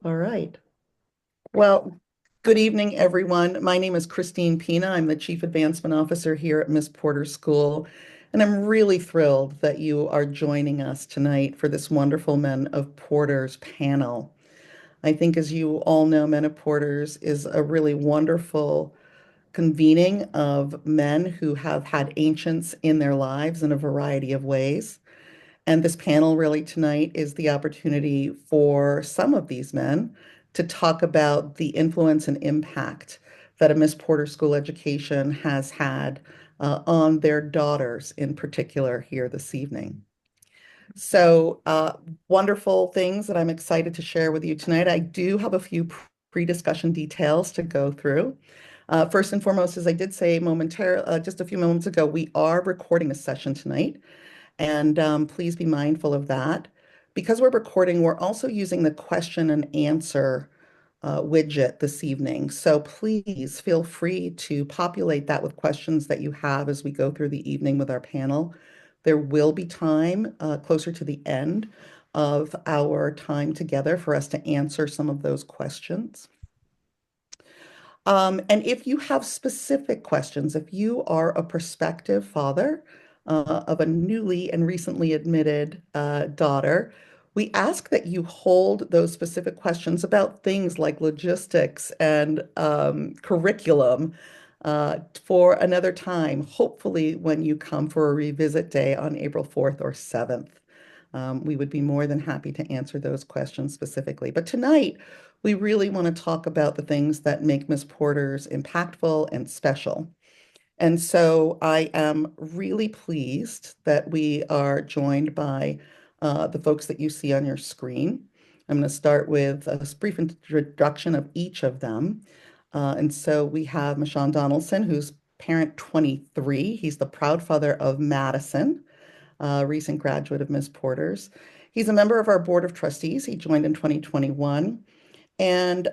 All right. Well, good evening, everyone. My name is Christine Pina. I'm the Chief Advancement Officer here at Miss Porter School, and I'm really thrilled that you are joining us tonight for this wonderful Men of Porters panel. I think, as you all know, Men of Porters is a really wonderful convening of men who have had ancients in their lives in a variety of ways. And this panel really tonight is the opportunity for some of these men to talk about the influence and impact that a Miss Porter School education has had on their daughters in particular here this evening. So, wonderful things that I'm excited to share with you tonight. I do have a few pre-discussion details to go through. First and foremost, as I did say just a few moments ago, we are recording a session tonight. And please be mindful of that. Because we're recording, we're also using the question and answer widget this evening. So please feel free to populate that with questions that you have as we go through the evening with our panel. There will be time closer to the end of our time together for us to answer some of those questions. And if you have specific questions, if you are a prospective father of a newly and recently admitted daughter, we ask that you hold those specific questions about things like logistics and curriculum for another time, hopefully when you come for a revisit day on April 4th or 7th. We would be more than happy to answer those questions specifically. But tonight, we really want to talk about the things that make Miss Porter's impactful and special. And so I am really pleased that we are joined by the folks that you see on your screen. I'm going to start with a brief introduction of each of them. And so we have Mishone Donelson, who's parent 23. He's the proud father of Madison, a recent graduate of Miss Porter's. He's a member of our board of trustees. He joined in 2021. And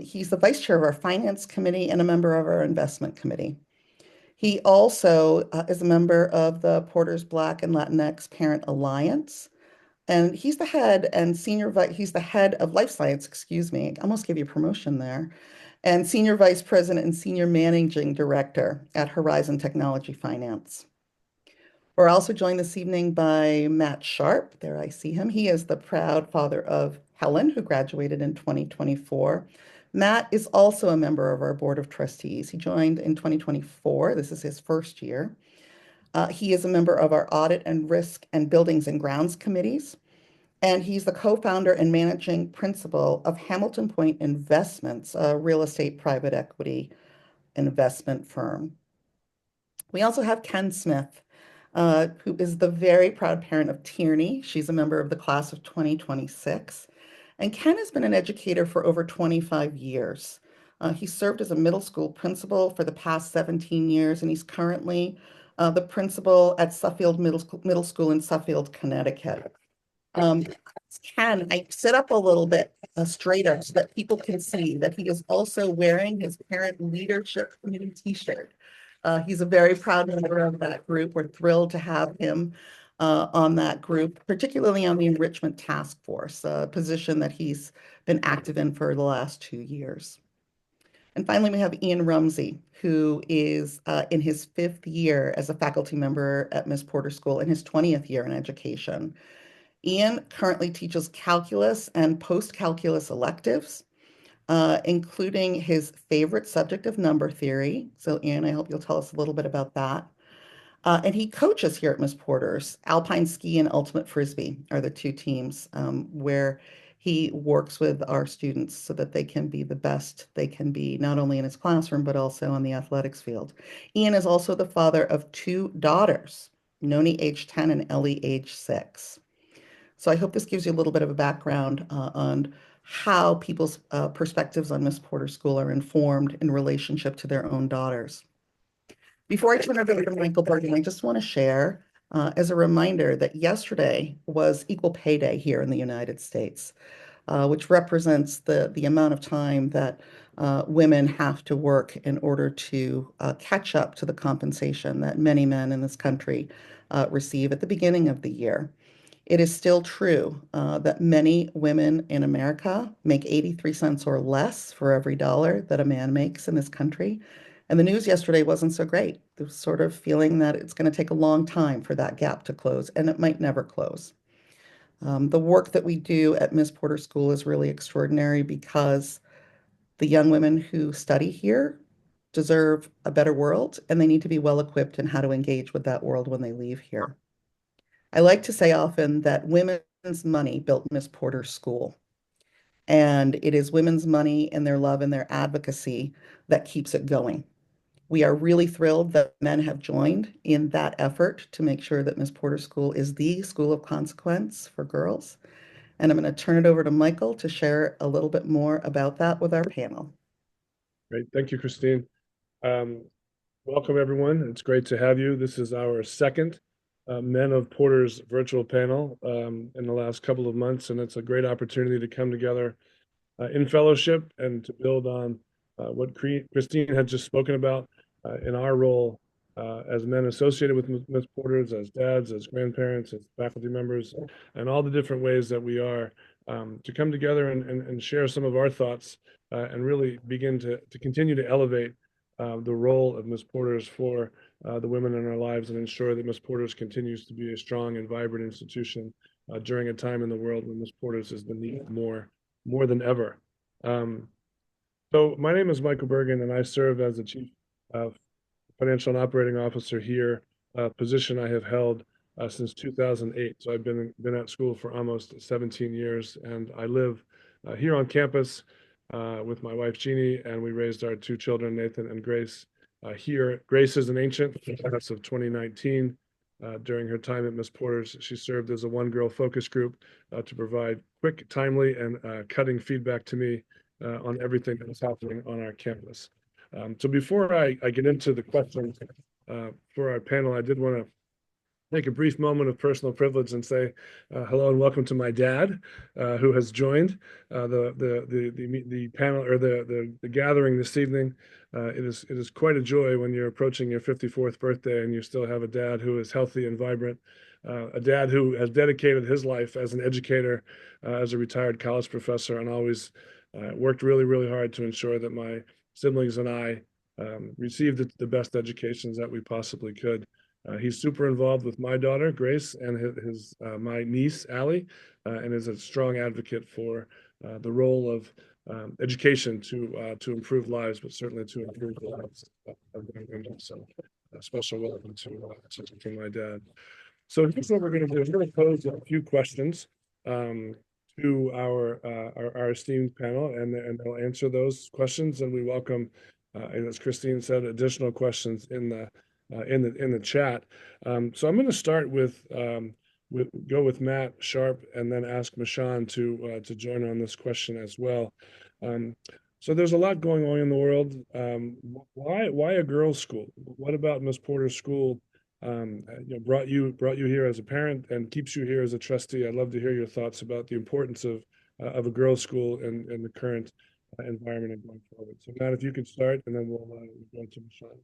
he's the vice chair of our finance committee and a member of our investment committee. He also is a member of the Porter's Black and Latinx Parent Alliance. And he's the head and he's the head of life science, excuse me. I almost gave you a promotion there. And senior vice president and senior managing director at Horizon Technology Finance. We're also joined this evening by Matt Sharp. There I see him. He is the proud father of Helen, who graduated in 2024. Matt is also a member of our board of trustees. He joined in 2024. This is his first year. He is a member of our audit and risk and buildings and grounds committees. And he's the co-founder and managing principal of Hamilton Point Investments, a real estate private equity investment firm. We also have Ken Smith, who is the very proud parent of Tierney. She's a member of the class of 2026. And Ken has been an educator for over 25 years. He served as a middle school principal for the past 17 years, and he's currently the principal at Suffield Middle School in Suffield, Connecticut. Um, Ken, I sit up a little bit straighter so that people can see that he is also wearing his parent leadership committee t-shirt. He's a very proud member of that group. We're thrilled to have him on that group, particularly on the enrichment task force, a position that he's been active in for the last 2 years. And finally, we have Ian Rumsey, who is in his 5th year as a faculty member at Miss Porter School and his 20th year in education. Ian currently teaches calculus and post-calculus electives, including his favorite subject of number theory. So Ian, I hope you'll tell us a little bit about that. And he coaches here at Miss Porter's. Alpine ski and ultimate frisbee are the two teams where he works with our students so that they can be the best they can be, not only in his classroom, but also on the athletics field. Ian is also the father of 2 daughters, Noni, age 10, and Ellie, age 6. So I hope this gives you a little bit of a background on how people's perspectives on Miss Porter School are informed in relationship to their own daughters. Before I turn it over to Michael Bergin, I just want to share as a reminder that yesterday was Equal Pay Day here in the United States, which represents the amount of time that women have to work in order to catch up to the compensation that many men in this country receive at the beginning of the year. It is still true that many women in America make 83 cents or less for every dollar that a man makes in this country. And the news yesterday wasn't so great. There was sort of feeling that it's going to take a long time for that gap to close, and it might never close. The work that we do at Miss Porter School is really extraordinary because the young women who study here deserve a better world, and they need to be well equipped in how to engage with that world when they leave here. I like to say often that women's money built Miss Porter School, and it is women's money and their love and their advocacy that keeps it going. We are really thrilled that men have joined in that effort to make sure that Miss Porter School is the school of consequence for girls. And I'm going to turn it over to Michael to share a little bit more about that with our panel. Great. Thank you, Christine. Um, Welcome, everyone. It's great to have you. This is our second Men of Porter's virtual panel in the last couple of months, and it's a great opportunity to come together in fellowship and to build on what Christine had just spoken about in our role as men associated with Ms. Porter's, as dads, as grandparents, as faculty members, and all the different ways that we are to come together and share some of our thoughts and really begin to continue to elevate the role of Ms. Porter's for the women in our lives and ensure that Ms. Porter's continues to be a strong and vibrant institution during a time in the world when Ms. Porter's is the need more than ever. So my name is Michael Bergin, and I serve as the Chief Financial and Operating Officer here, a position I have held since 2008. So I've been at school for almost 17 years, and I live here on campus with my wife Jeannie, and we raised our two children, Nathan and Grace, here. Grace is an ancient, class of 2019. During her time at Miss Porter's, she served as a one-girl focus group to provide quick, timely, and cutting feedback to me on everything that was happening on our campus. So before I get into the questions for our panel, I did want to take a brief moment of personal privilege and say hello and welcome to my dad, who has joined the panel or the gathering this evening. It is quite a joy when you're approaching your 54th birthday and you still have a dad who is healthy and vibrant, a dad who has dedicated his life as an educator, as a retired college professor, and always worked really hard to ensure that my siblings and I received the best educations that we possibly could. He's super involved with my daughter, Grace, and my niece, Allie, and is a strong advocate for the role of education to improve lives, but certainly to improve the lives of young women. So a special welcome to my dad. So here's what we're going to do. We're going to pose a few questions to our esteemed panel, and they'll answer those questions. And we welcome, as Christine said, additional questions in the chat. So I'm going to start go with Matt Sharp and then ask Mishone to join on this question as well. So there's a lot going on in the world. Why a girls' school? What about Miss Porter's school brought you here as a parent and keeps you here as a trustee? I'd love to hear your thoughts about the importance of a girls' school in the current environment and going forward. So Matt, if you could start, and then we'll go to Mishone.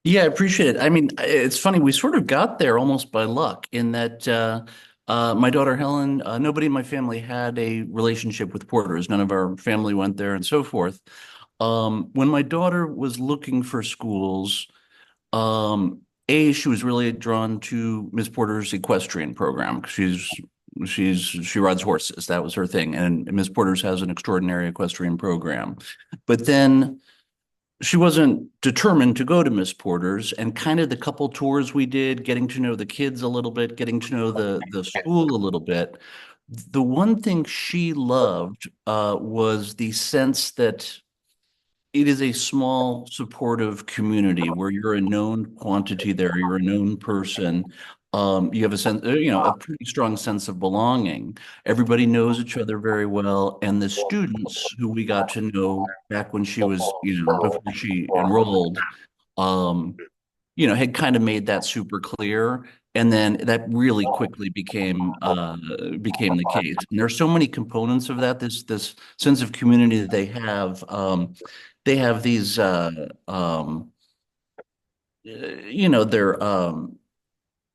Yeah, I appreciate it. I mean, it's funny, we sort of got there almost by luck in that my daughter Helen, nobody in my family had a relationship with Porter's. None of our family went there and so forth. When my daughter was looking for schools, she was really drawn to Miss Porter's equestrian program. She rides horses. That was her thing. And Miss Porter's has an extraordinary equestrian program. But then she wasn't determined to go to Miss Porter's, and kind of the couple tours we did, getting to know the kids a little bit, getting to know the school a little bit. The one thing she loved was the sense that it is a small, supportive community where you're a known quantity there, you're a known person. You have a sense, a pretty strong sense of belonging. Everybody knows each other very well, and the students who we got to know back when she was, before she enrolled, had kind of made that super clear. And then that really quickly became the case. And there's so many components of that. This sense of community that they have. They have these, they're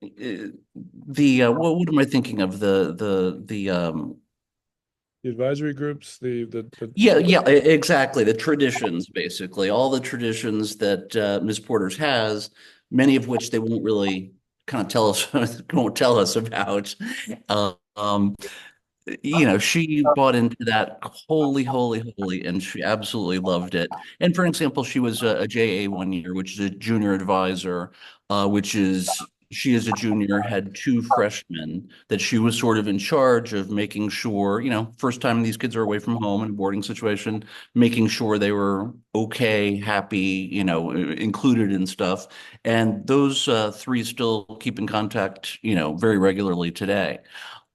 what am I thinking of? The advisory groups, Yeah, yeah, exactly. The traditions, basically, all the traditions that Ms. Porter's has, many of which they won't really kind of tell us, won't tell us about. Uh, Um, she bought into that wholly, and she absolutely loved it. And for example, she was a JA 1 year, which is a junior advisor, which is she is a junior, had two freshmen that she was sort of in charge of making sure, first time these kids are away from home in a boarding situation, making sure they were okay, happy, included in stuff. And those three still keep in contact, very regularly today.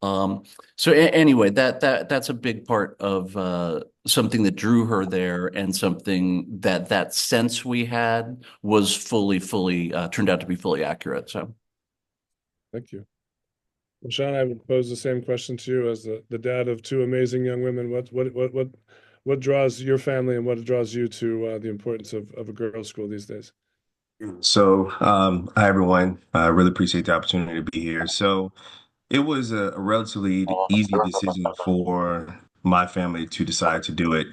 Um, anyway, that's a big part of something that drew her there, and something that sense we had was fully turned out to be fully accurate. So thank you. Mishone, I would pose the same question to you as the dad of two amazing young women. What draws your family and what draws you to the importance of a girls' school these days? Hi everyone. I really appreciate the opportunity to be here. So, it was a relatively easy decision for my family to decide to do it.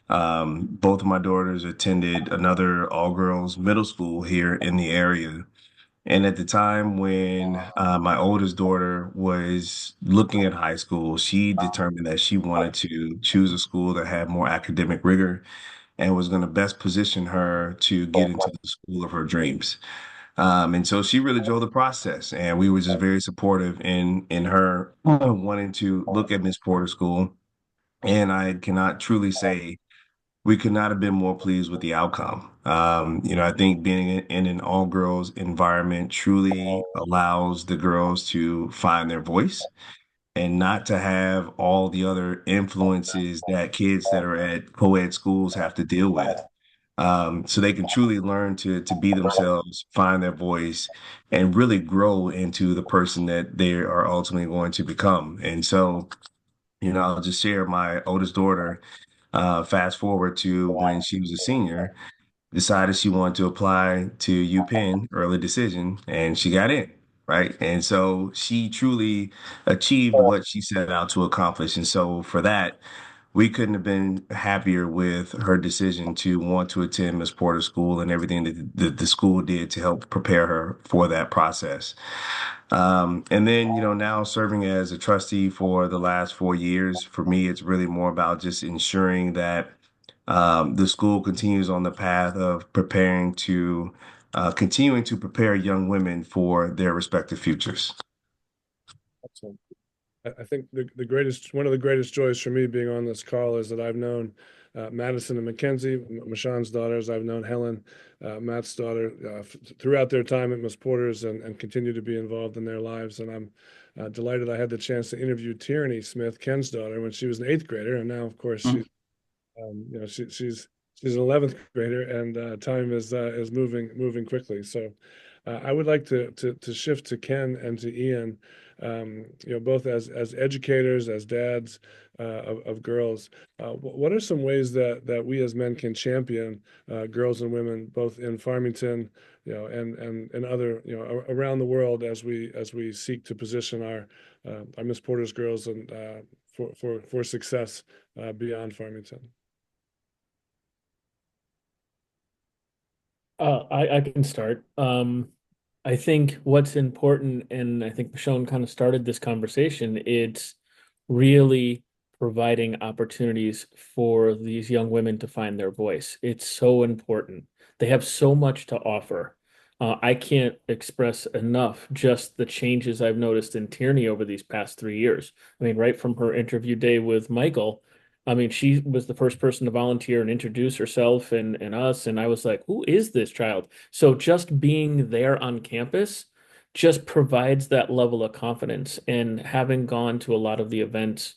Both of my daughters attended another all-girls middle school here in the area. And at the time when my oldest daughter was looking at high school, she determined that she wanted to choose a school that had more academic rigor and was going to best position her to get into the school of her dreams. And so she really drove the process, and we were just very supportive in her wanting to look at Miss Porter School. And I cannot truly say we could not have been more pleased with the outcome. I think being in an all girls environment truly allows the girls to find their voice and not to have all the other influences that kids that are at co-ed schools have to deal with. So they can truly learn to be themselves, find their voice, and really grow into the person that they are ultimately going to become. And so, I'll just share my oldest daughter, fast forward to when she was a senior, decided she wanted to apply to UPenn, early decision, and she got in, right? And so she truly achieved what she set out to accomplish. And so for that, we couldn't have been happier with her decision to want to attend Miss Porter School and everything that the school did to help prepare her for that process. And then, now serving as a trustee for the last 4 years, for me, it's really more about just ensuring that the school continues on the path of continuing to prepare young women for their respective futures. Excellent. I think one of the greatest joys for me being on this call is that I've known Madison and Mackenzie, Mishone's daughters. I've known Helen, Matt's daughter, throughout their time at Miss Porter's, and continue to be involved in their lives. And I'm delighted I had the chance to interview Tierney Smith, Ken's daughter, when she was an eighth grader, and now, of course, mm, she's an 11th grader, and time is moving quickly. So, I would like to shift to Ken and to Ian, both as educators, as dads of girls. What are some ways that we as men can champion girls and women, both in Farmington, and other, around the world, as we seek to position our Miss Porter's girls and for success beyond Farmington? I can start. I think what's important, and I think Michonne kind of started this conversation, it's really providing opportunities for these young women to find their voice. It's so important. They have so much to offer. I can't express enough just the changes I've noticed in Tierney over these past 3 years. I mean, right from her interview day with Michael, I mean, she was the first person to volunteer and introduce herself and us. And I was like, who is this child? So just being there on campus just provides that level of confidence. And having gone to a lot of the events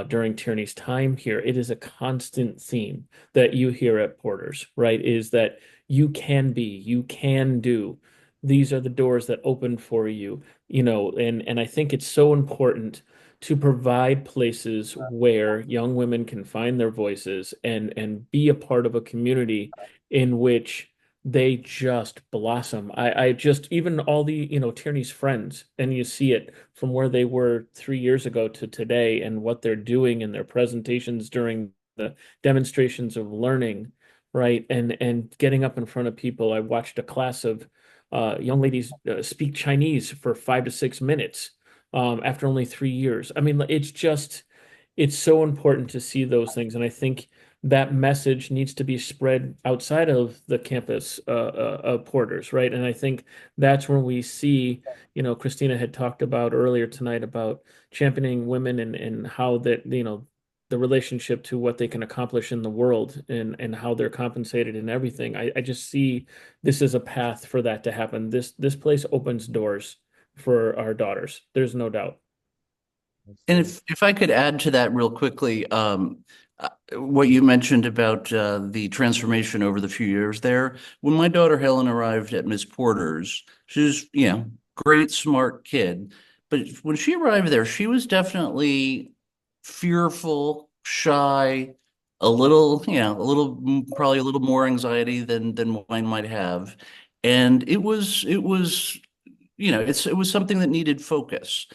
during Tierney's time here, it is a constant theme that you hear at Porter's, right? Is that you can be, you can do. These are the doors that open for you, and I think it's so important to provide places where young women can find their voices and be a part of a community in which they just blossom. I just, even all the, Tierney's friends, and you see it from where they were 3 years ago to today and what they're doing in their presentations during the demonstrations of learning, right? And getting up in front of people. I watched a class of young ladies speak Chinese for 5 to 6 minutes after only 3 years. I mean, it's so important to see those things. And I think that message needs to be spread outside of the campus porters, right? And I think that's when we see, Christina had talked about earlier tonight about championing women and how that, the relationship to what they can accomplish in the world and how they're compensated and everything. I just see this as a path for that to happen. This place opens doors for our daughters. There's no doubt. And if I could add to that real quickly, what you mentioned about the transformation over the few years there. When my daughter Helen arrived at Miss Porter's, she was, great, smart kid. But when she arrived there, she was definitely fearful, shy, probably a little more anxiety than mine might have. And it was something that needed focus.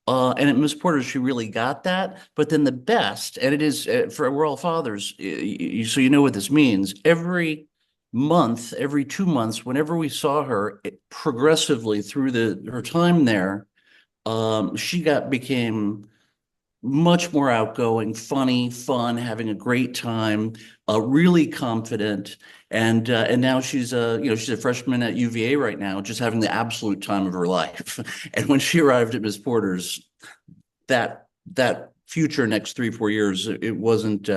And at Miss Porter, she really got that. But then the best, and it is for we're all fathers, so you know what this means. Every month, every 2 months, whenever we saw her progressively through her time there, became much more outgoing, funny, fun, having a great time, really confident, and now she's a freshman at UVA right now, just having the absolute time of her life. And when she arrived at Miss Porter's, that future next 3 4 years, it wasn't.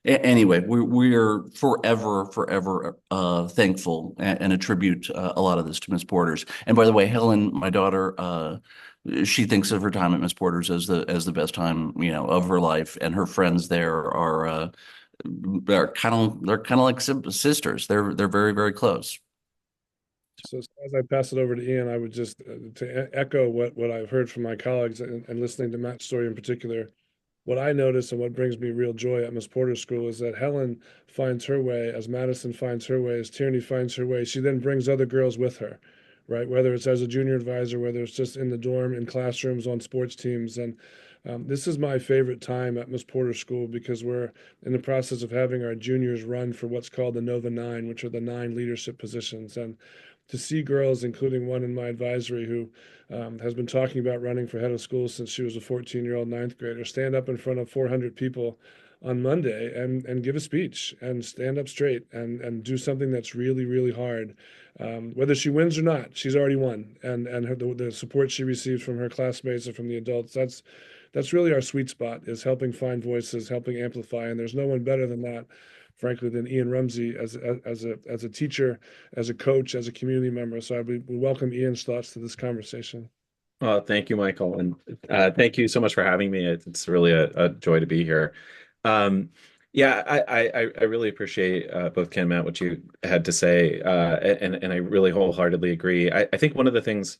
Anyway, we are forever thankful and attribute a lot of this to Miss Porter's. And by the way, Helen, my daughter, she thinks of her time at Miss Porter's as the best time, of her life, and her friends there they're kind of like sisters. They're very close. So as I pass it over to Ian, I would just to echo what I've heard from my colleagues and listening to Matt's story in particular. What I notice and what brings me real joy at Miss Porter's School is that Helen finds her way, as Madison finds her way, as Tierney finds her way. She then brings other girls with her, right? Whether it's as a junior advisor, whether it's just in the dorm, in classrooms, on sports teams. And this is my favorite time at Miss Porter's School because we're in the process of having our juniors run for what's called the Nova Nine, which are the 9 leadership positions. And to see girls, including one in my advisory who has been talking about running for head of school since she was a 14-year-old ninth grader, stand up in front of 400 people on Monday and give a speech and stand up straight and do something that's really hard. Whether she wins or not, she's already won. And the support she receives from her classmates and from the adults, that's really our sweet spot, is helping find voices, helping amplify. And there's no one better than that, frankly, than Ian Rumsey as a teacher, as a coach, as a community member. So we welcome Ian's thoughts to this conversation. Well, thank you, Michael, and thank you so much for having me. It's really a joy to be here. Yeah, I really appreciate both Ken and Matt what you had to say, and I really wholeheartedly agree. I think one of the things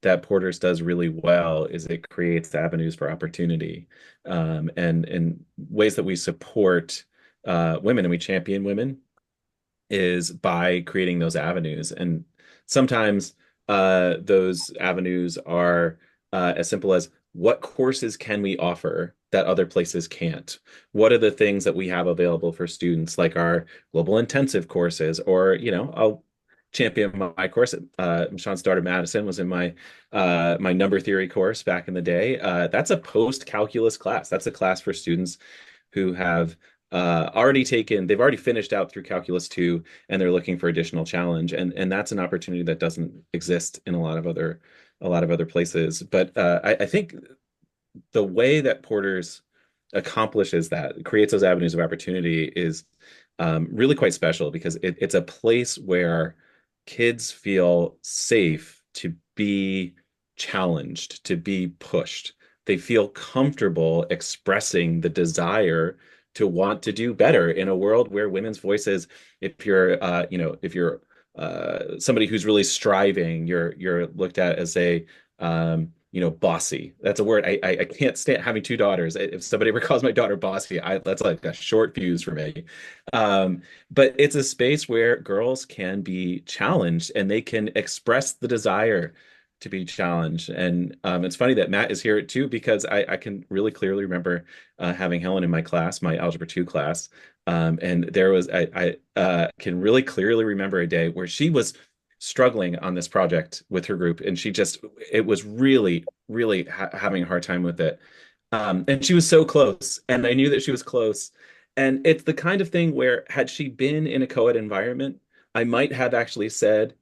that Porter's does really well is it creates avenues for opportunity, and ways that we support women and we champion women is by creating those avenues. And sometimes those avenues are as simple as, what courses can we offer that other places can't? What are the things that we have available for students, like our global intensive courses? Or, I'll champion my course. Mishon's daughter Madison was in my number theory course back in the day. That's a post-calculus class. That's a class for students who have they've already finished out through Calculus 2, and they're looking for additional challenge. And that's an opportunity that doesn't exist in a lot of other places. But I think the way that Porter's accomplishes that, creates those avenues of opportunity, is really quite special, because it's a place where kids feel safe to be challenged, to be pushed. They feel comfortable expressing the desire to want to do better in a world where women's voices, if you're somebody who's really striving, you're looked at as bossy. That's a word I can't stand having two daughters. If somebody ever calls my daughter bossy, that's like a short fuse for me. But it's a space where girls can be challenged and they can express the desire to be challenged. And it's funny that Matt is here too, because I can really clearly remember having Helen in my class, my Algebra 2 class. And there was, I can really clearly remember a day where she was struggling on this project with her group. And it was really, really having a hard time with it. And she was so close. And I knew that she was close. And it's the kind of thing where, had she been in a co-ed environment, I might have actually said,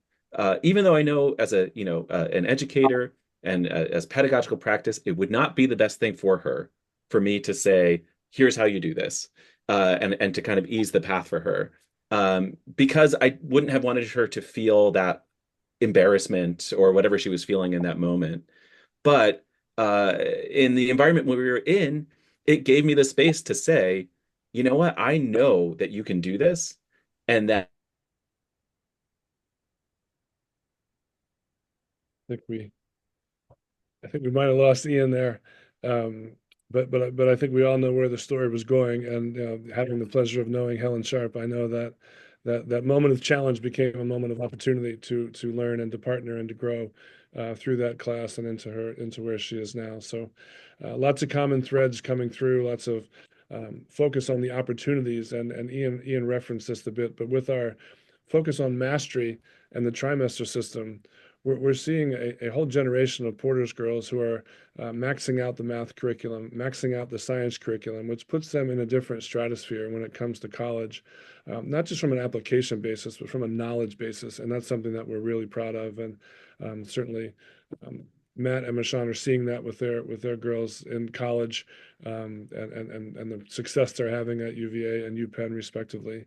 even though I know as an educator and as pedagogical practice, it would not be the best thing for her for me to say, here's how you do this, and to kind of ease the path for her, because I wouldn't have wanted her to feel that embarrassment or whatever she was feeling in that moment. But in the environment we were in, it gave me the space to say, you know what, I know that you can do this, and that I think we might have lost Ian there. But I think we all know where the story was going, and having the pleasure of knowing Helen Sharp, I know that that moment of challenge became a moment of opportunity to learn and to partner and to grow through that class and into where she is now. So lots of common threads coming through, lots of focus on the opportunities, and Ian referenced this a bit, but with our focus on mastery and the trimester system, we're seeing a whole generation of Porter's girls who are maxing out the math curriculum, maxing out the science curriculum, which puts them in a different stratosphere when it comes to college, not just from an application basis, but from a knowledge basis. And that's something that we're really proud of. And certainly Matt and Mishone are seeing that with their girls in college, and the success they're having at UVA and UPenn respectively.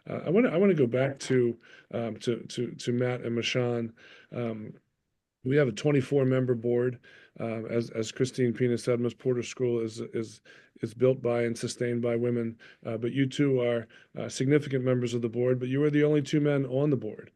I want to go back to Matt and Mishone. We have a 24-member board. As Christine Pina said, Miss Porter School is built by and sustained by women. But you two are significant members of the board. But you are the only two men on the board,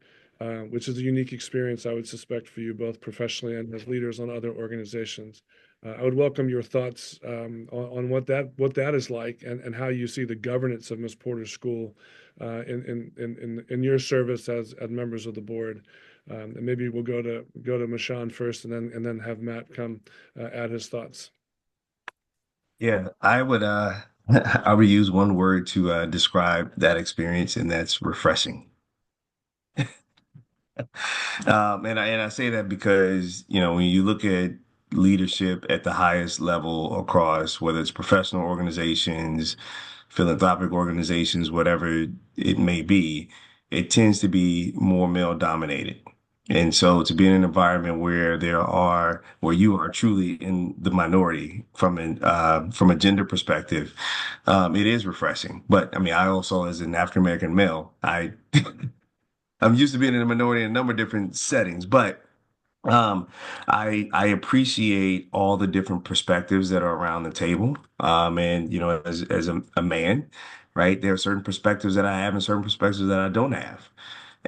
which is a unique experience, I would suspect, for you both professionally and as leaders on other organizations. I would welcome your thoughts on what that is like, and how you see the governance of Miss Porter School in your service as members of the board. And maybe we'll go to Mishone first, and then have Matt come add his thoughts. Yeah, I would I would use one word to describe that experience, and that's refreshing. And I say that because, when you look at leadership at the highest level across, whether it's professional organizations, philanthropic organizations, whatever it may be, it tends to be more male dominated. And so to be in an environment where you are truly in the minority from a gender perspective, it is refreshing. But I mean, I also, as an African American male, I'm used to being in a minority in a number of different settings, but I appreciate all the different perspectives that are around the table. And as a man, right, there are certain perspectives that I have and certain perspectives that I don't have.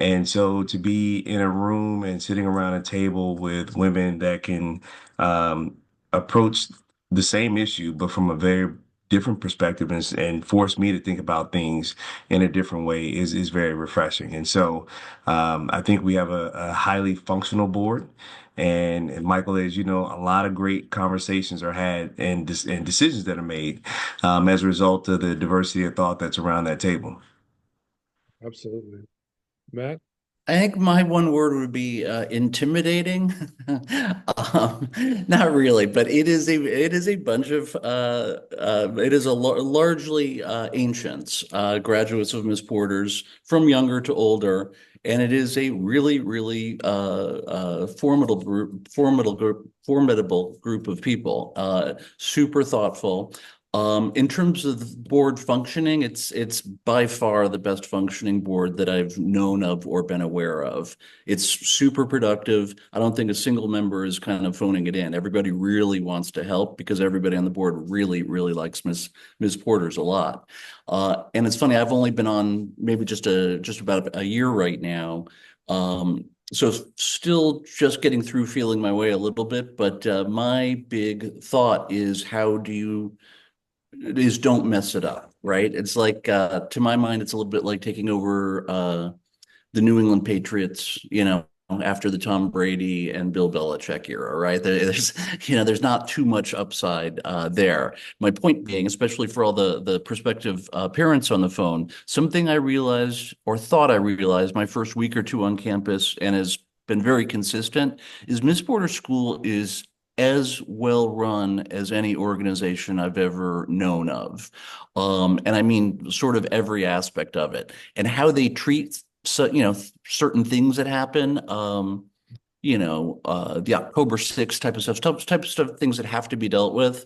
And so to be in a room and sitting around a table with women that can approach the same issue, but from a very different perspective, and force me to think about things in a different way is very refreshing. And so I think we have a highly functional board. And Michael, as you know, a lot of great conversations are had and decisions that are made as a result of the diversity of thought that's around that table. Absolutely. Matt? I think my one word would be intimidating. Not really, but it is a bunch of it is a largely ancients, graduates of Miss Porter's, from younger to older, and it is a really, really formidable group of people. Super thoughtful. In terms of board functioning, it's by far the best functioning board that I've known of or been aware of. It's super productive. I don't think a single member is kind of phoning it in. Everybody really wants to help because everybody on the board really, really likes Ms. Porter's a lot. And it's funny, I've only been on maybe just about a year right now. So still just getting through feeling my way a little bit, but my big thought is don't mess it up, right? It's like to my mind, it's a little bit like taking over the New England Patriots, after the Tom Brady and Bill Belichick era, right? There's not too much upside there. My point being, especially for all the prospective parents on the phone, something I realized or thought I realized my first week or two on campus and has been very consistent is Miss Porter School is as well run as any organization I've ever known of. And I mean sort of every aspect of it and how they treat certain things that happen, the October 6th type of stuff, things that have to be dealt with,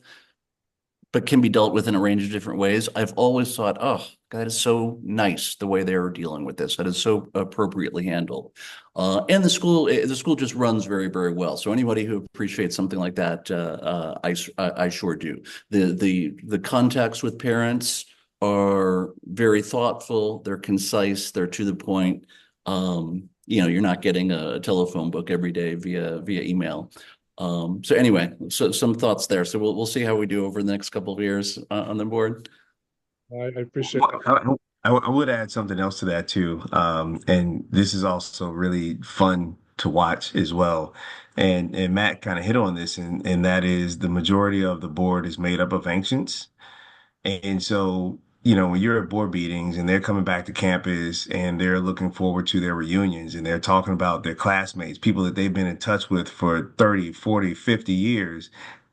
but can be dealt with in a range of different ways. I've always thought, oh, that is so nice the way they're dealing with this. That is so appropriately handled. And the school just runs very, very well. So anybody who appreciates something like that, I sure do. The contacts with parents are very thoughtful. They're concise. They're to the point. You're not getting a telephone book every day via email. So anyway, so some thoughts there. So we'll see how we do over the next couple of years on the board. I appreciate Well, I would add something else to that too. And this is also really fun to watch as well. And Matt kind of hit on this, and that is the majority of the board is made up of ancients. And so, when you're at board meetings and they're coming back to campus and they're looking forward to their reunions and they're talking about their classmates, people that they've been in touch with for 30, 40, 50 years,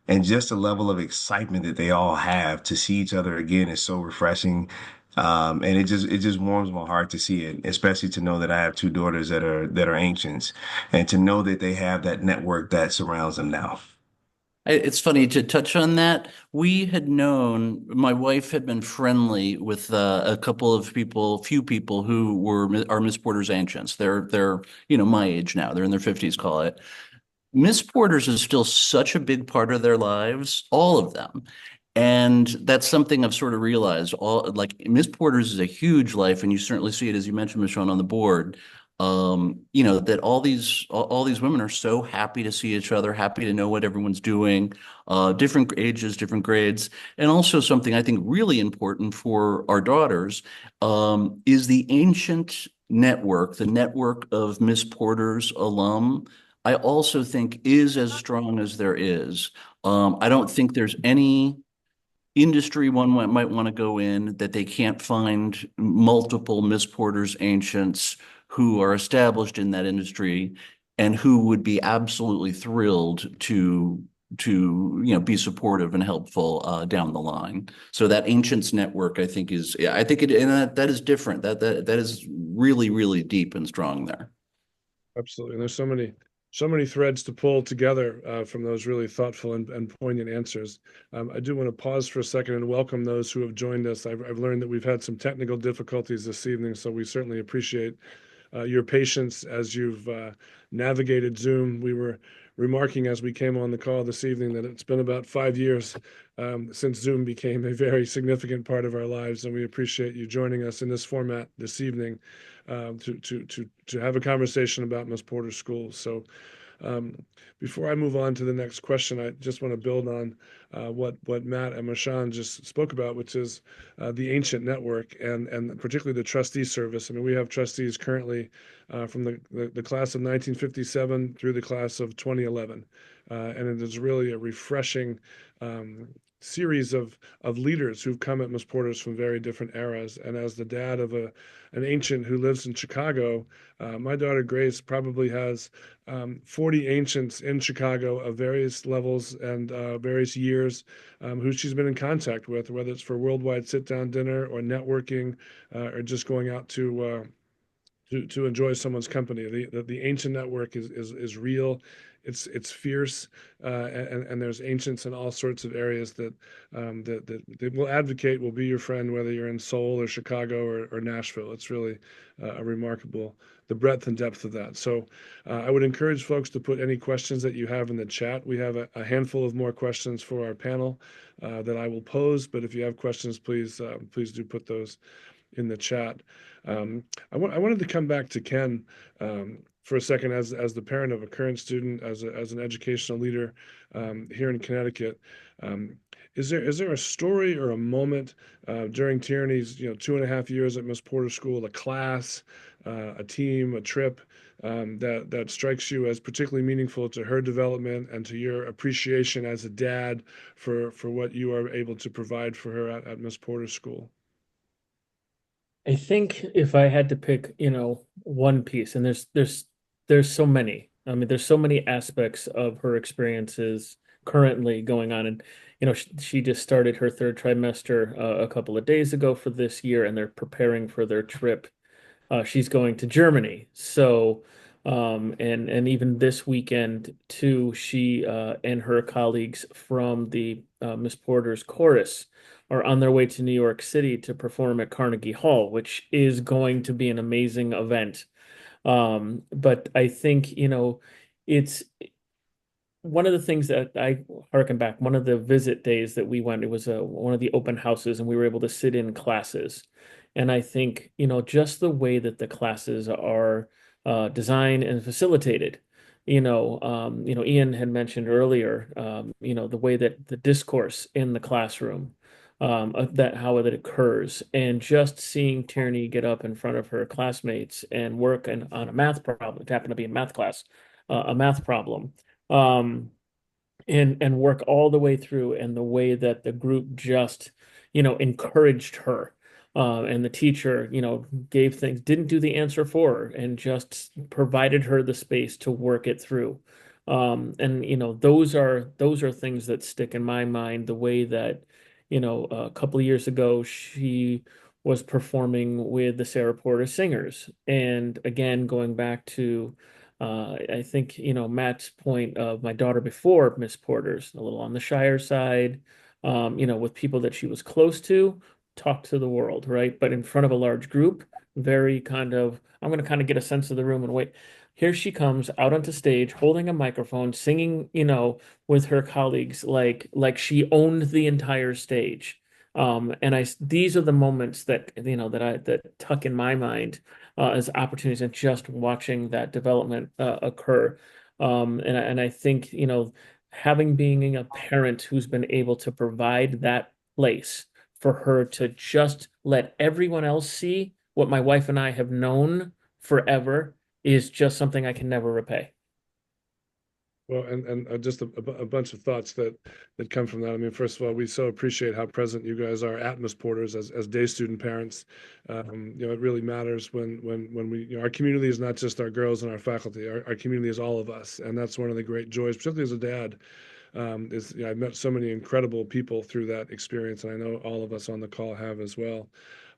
and just the level of excitement that they all have to see each other again is so refreshing. And it just warms my heart to see it, especially to know that I have two daughters that are ancients and to know that they have that network that surrounds them now. It's funny to touch on that. We had known my wife had been friendly with a couple of few people who are Miss Porter's ancients. They're my age now. They're in their 50s, call it. Miss Porter's is still such a big part of their lives, all of them. And that's something I've sort of realized. All like Miss Porter's is a huge life, and you certainly see it as you mentioned, Mishone, on the board. That all these women are so happy to see each other, happy to know what everyone's doing, different ages, different grades, and also something I think really important for our daughters is the ancient network, the network of Miss Porter's alum. I also think is as strong as there is. I don't think there's any industry one might want to go in that they can't find multiple Miss Porter's ancients who are established in that industry and who would be absolutely thrilled to be supportive and helpful down the line. So that ancients network, I think is, yeah, I think that is different. That is really, really deep and strong there. absolutely. And there's so many threads to pull together from those really thoughtful and poignant answers. I do want to pause for a second and welcome those who have joined us. I've learned that we've had some technical difficulties this evening, so we certainly appreciate your patience as you've navigated Zoom. We were remarking as we came on the call this evening that it's been about 5 years since Zoom became a very significant part of our lives, and we appreciate you joining us in this format this evening to have a conversation about Miss Porter Schools. So before I move on to the next question, I just want to build on what Matt and Mishone just spoke about, which is the ancient network and particularly the trustee service. I mean, we have trustees currently from the class of 1957 through the class of 2011. And it is really a refreshing series of leaders who've come at Miss Porter's from very different eras. And as the dad of an ancient who lives in Chicago, my daughter Grace probably has 40 ancients in Chicago of various levels and various years who she's been in contact with, whether it's for worldwide sit-down dinner or networking or just going out to enjoy someone's company. The ancient network is real. It's fierce, and there's ancients in all sorts of areas that will advocate, will be your friend, whether you're in Seoul or Chicago or Nashville. It's really a remarkable, the breadth and depth of that. So I would encourage folks to put any questions that you have in the chat. We have a handful of more questions for our panel that I will pose, but if you have questions, please do put those in the chat. I wanted to come back to Ken for a second, as the parent of a current student, as an educational leader here in Connecticut. Is there a story or a moment during Tierney's 2.5 years at Miss Porter School, a class, a team, a trip that strikes you as particularly meaningful to her development and to your appreciation as a dad for what you are able to provide for her at Miss Porter School? I think if I had to pick, one piece, and there's so many. I mean, there's so many aspects of her experiences currently going on, and she just started her third trimester a couple of days ago for this year, and they're preparing for their trip. She's going to Germany, so and even this weekend too, she and her colleagues from the Miss Porter's chorus are on their way to New York City to perform at Carnegie Hall, which is going to be an amazing event. But I think, it's one of the things that I harken back, one of the visit days that we went, it was one of the open houses, and we were able to sit in classes. And I think, just the way that the classes are designed and facilitated. Ian had mentioned earlier, the way that the discourse in the classroom, that how that occurs, and just seeing Tierney get up in front of her classmates and work on a math problem. It happened to be a math class, a math problem, um, and work all the way through, and the way that the group just encouraged her, and the teacher gave things, didn't do the answer for her, and just provided her the space to work it through. And those are things that stick in my mind, the way that a couple of years ago she was performing with the Sarah Porter Singers, and again going back to I think, Matt's point of my daughter before Miss Porter's, a little on the shyer side, with people that she was close to, talk to the world, right? But in front of a large group, very kind of, I'm going to kind of get a sense of the room and wait. Here she comes out onto stage, holding a microphone, singing, with her colleagues, like she owned the entire stage. And these are the moments that, that tuck in my mind as opportunities, and just watching that development occur. And I think, having being a parent who's been able to provide that place for her to just let everyone else see what my wife and I have known forever is just something I can never repay. Well, and just a bunch of thoughts that come from that. I mean, first of all, we so appreciate how present you guys are at Miss Porter's as day student parents. It really matters when we, our community is not just our girls and our faculty. Our community is all of us, and that's one of the great joys, particularly as a dad. I've met so many incredible people through that experience, and I know all of us on the call have as well.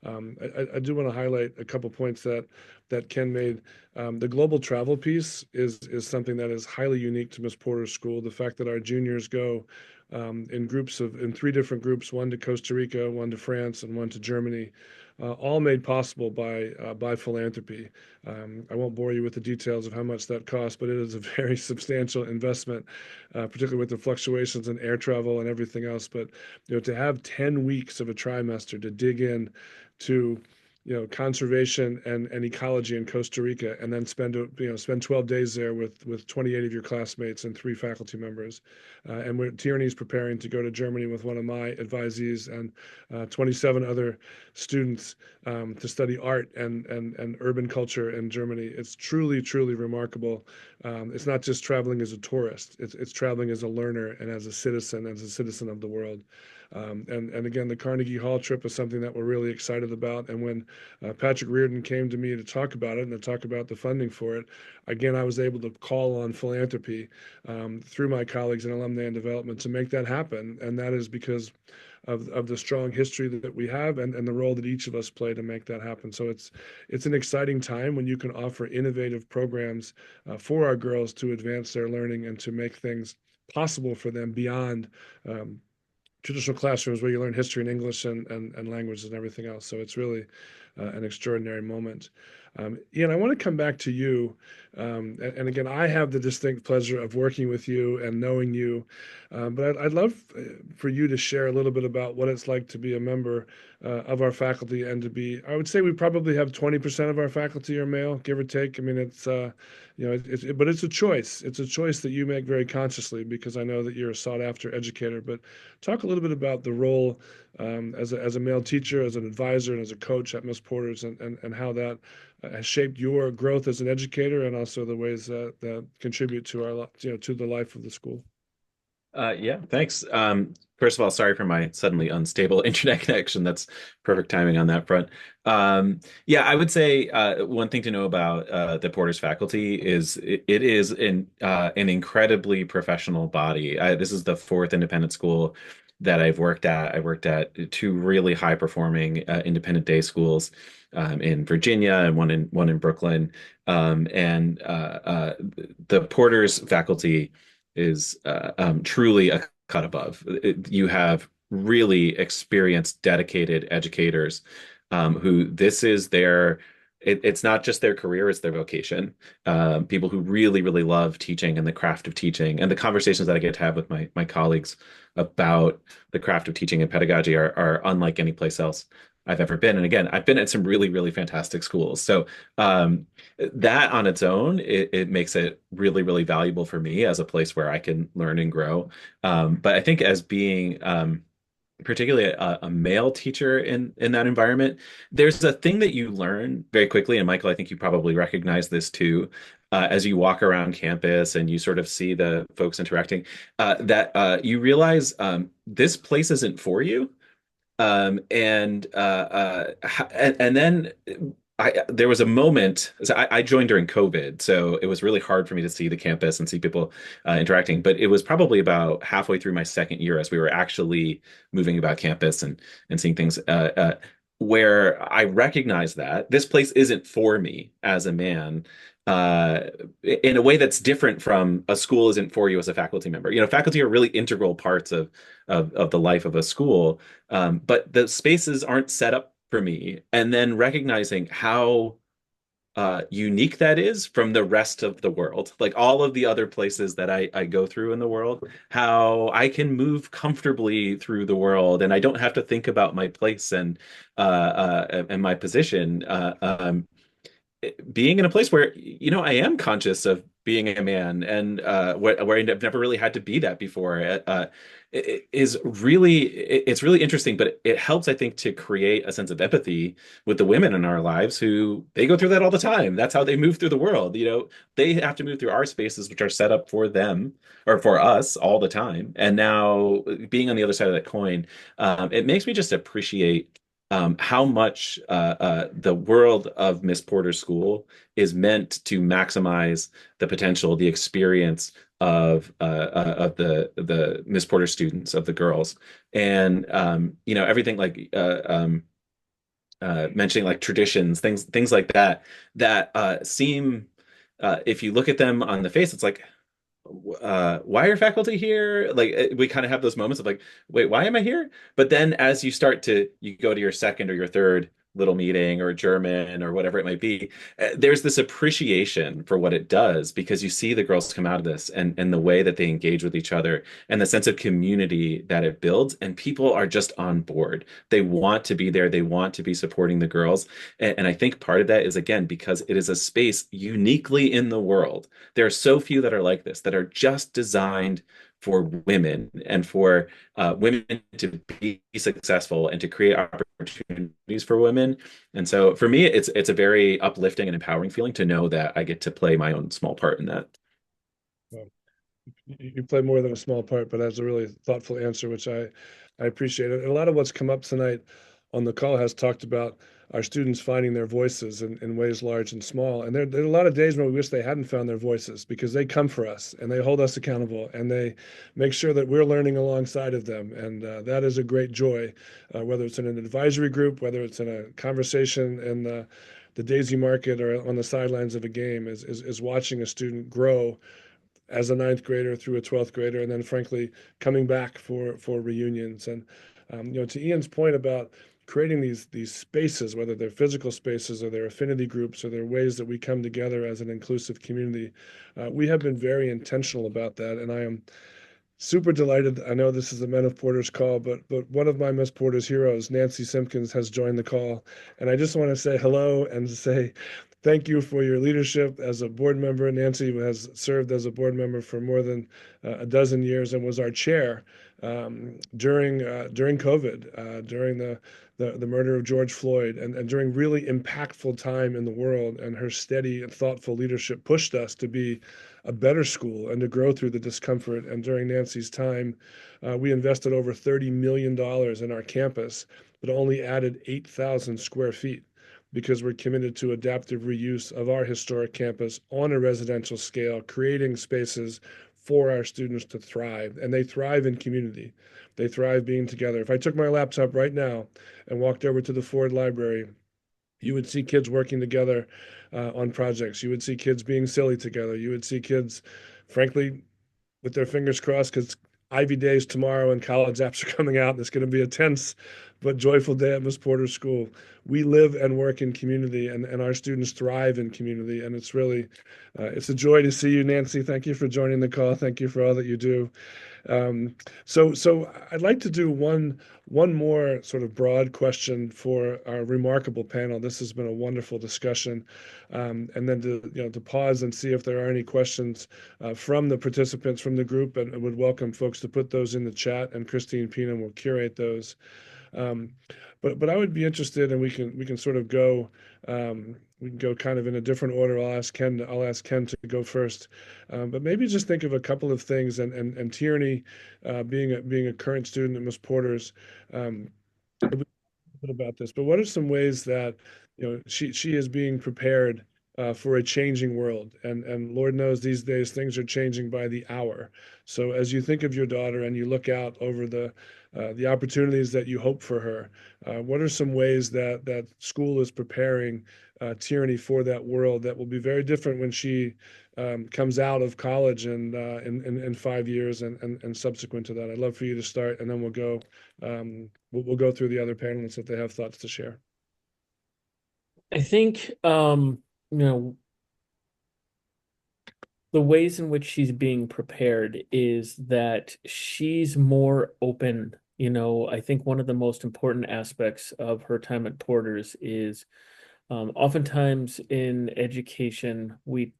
I do want to highlight a couple points that Ken made. The global travel piece is something that is highly unique to Miss Porter's school. The fact that our juniors go in 3 different groups, one to Costa Rica, one to France, and one to Germany, all made possible by philanthropy. I won't bore you with the details of how much that costs, but it is a very substantial investment, particularly with the fluctuations in air travel and everything else. But to have 10 weeks of a trimester to dig in to conservation and ecology in Costa Rica, and then spend 12 days there with 28 of your classmates and 3 faculty members. And Tierney's preparing to go to Germany with one of my advisees and 27 other students to study art and urban culture in Germany. It's truly, truly remarkable. It's not just traveling as a tourist, it's traveling as a learner and as a citizen of the world. And again, the Carnegie Hall trip is something that we're really excited about. And when Patrick Reardon came to me to talk about it and to talk about the funding for it, again, I was able to call on philanthropy through my colleagues in alumni and development to make that happen. And that is because of the strong history that we have and the role that each of us play to make that happen. So it's an exciting time when you can offer innovative programs for our girls to advance their learning and to make things possible for them beyond traditional classrooms where you learn history and English and languages and everything else. So it's really an extraordinary moment. Ian, I want to come back to you. And again, I have the distinct pleasure of working with you and knowing you. But I'd love for you to share a little bit about what it's like to be a member of our faculty and to be, I would say we probably have 20% of our faculty are male, give or take. I mean, it's, but it's a choice. It's a choice that you make very consciously because I know that you're a sought after educator. But talk a little bit about the role as a male teacher, as an advisor, and as a coach at Miss Porter's, and how that has shaped your growth as an educator, and also the ways that contribute to our to the life of the school. Yeah, thanks. First of all, sorry for my suddenly unstable internet connection. That's perfect timing on that front. Yeah, I would say one thing to know about the Porter's faculty is it is an incredibly professional body. This is the fourth independent school that I've worked at. I worked at two really high performing independent day schools in Virginia and one in Brooklyn. The Porter's faculty is truly a cut above. You have really experienced, dedicated educators who this is their, it's not just their career, it's their vocation. People who really, really love teaching and the craft of teaching. And the conversations that I get to have with my colleagues about the craft of teaching and pedagogy are unlike any place else I've ever been. And again, I've been at some really, really fantastic schools. So that on its own, it makes it really, really valuable for me as a place where I can learn and grow. But I think as being particularly a male teacher in that environment, there's a thing that you learn very quickly. And Michael, I think you probably recognize this too. As you walk around campus and you sort of see the folks interacting, that you realize this place isn't for you. And then there was a moment. So I joined during COVID, so it was really hard for me to see the campus and see people interacting. But it was probably about halfway through my second year as we were actually moving about campus and seeing things where I recognized that this place isn't for me as a man. In a way that's different from a school isn't for you as a faculty member. You know, faculty are really integral parts of the life of a school, but the spaces aren't set up for me. And then recognizing how unique that is from the rest of the world, like all of the other places that I go through in the world, how I can move comfortably through the world, and I don't have to think about my place and my position. Being in a place where I am conscious of being a man and where I've never really had to be that before it's really interesting, but it helps, I think, to create a sense of empathy with the women in our lives who they go through that all the time. That's how they move through the world. They have to move through our spaces which are set up for them or for us all the time. And now being on the other side of that coin, it makes me just appreciate how much the world of Miss Porter School is meant to maximize the potential, the experience of the Miss Porter students, of the girls, and everything like mentioning like traditions, things like that seem, if you look at them on the face, it's like, why are faculty here? Like we kind of have those moments of like, wait, why am I here? But then as you go to your second or your third little meeting or German or whatever it might be, there's this appreciation for what it does because you see the girls come out of this and the way that they engage with each other and the sense of community that it builds, and people are just on board. They want to be there. They want to be supporting the girls. And I think part of that is, again, because it is a space uniquely in the world. There are so few that are like this, that are just designed for women and for women to be successful and to create opportunities for women. And so for me, it's a very uplifting and empowering feeling to know that I get to play my own small part in that. Well, you play more than a small part, but that's a really thoughtful answer, which I appreciate it. And a lot of what's come up tonight on the call has talked about our students finding their voices in ways large and small. And there are a lot of days when we wish they hadn't found their voices because they come for us and they hold us accountable and they make sure that we're learning alongside of them. And that is a great joy, whether it's in an advisory group, whether it's in a conversation in the Daisy Market or on the sidelines of a game, is watching a student grow as a ninth grader through a 12th grader, and then frankly coming back for reunions. And to Ian's point about creating these spaces, whether they're physical spaces or they're affinity groups or they're ways that we come together as an inclusive community. We have been very intentional about that, and I am super delighted. I know this is the Men of Porter's call, but one of my Miss Porter's heroes, Nancy Simpkins, has joined the call, and I just want to say hello and say thank you for your leadership as a board member. Nancy has served as a board member for more than a dozen years and was our chair during COVID, during the murder of George Floyd, and during really impactful time in the world. And her steady and thoughtful leadership pushed us to be a better school and to grow through the discomfort. And during Nancy's time, we invested over $30 million in our campus, but only added 8,000 square feet because we're committed to adaptive reuse of our historic campus on a residential scale, creating spaces for our students to thrive. And they thrive in community. They thrive being together. If I took my laptop right now and walked over to the Ford Library, you would see kids working together on projects. You would see kids being silly together. You would see kids, frankly, with their fingers crossed because Ivy Days tomorrow and college apps are coming out. It's going to be a tense but joyful day at Miss Porter's school. We live and work in community, and our students thrive in community. And it's really, it's a joy to see you, Nancy. Thank you for joining the call. Thank you for all that you do. So I'd like to do one more sort of broad question for our remarkable panel. This has been a wonderful discussion, and then to pause and see if there are any questions from the participants from the group, and I would welcome folks to put those in the chat, and Christine Pina will curate those. But I would be interested, and we can sort of go we can go kind of in a different order. I'll ask Ken to go first, but maybe just think of a couple of things. And Tierney, being a current student at Miss Porter's, bit about this. But what are some ways that she is being prepared for a changing world? And Lord knows these days things are changing by the hour. So as you think of your daughter and you look out over the opportunities that you hope for her, what are some ways that school is preparing Tierney for that world that will be very different when she comes out of college and in 5 years and subsequent to that? I'd love for you to start, and then we'll go through the other panelists if they have thoughts to share. I think the ways in which she's being prepared is that she's more open. I think one of the most important aspects of her time at Porter's is oftentimes in education, we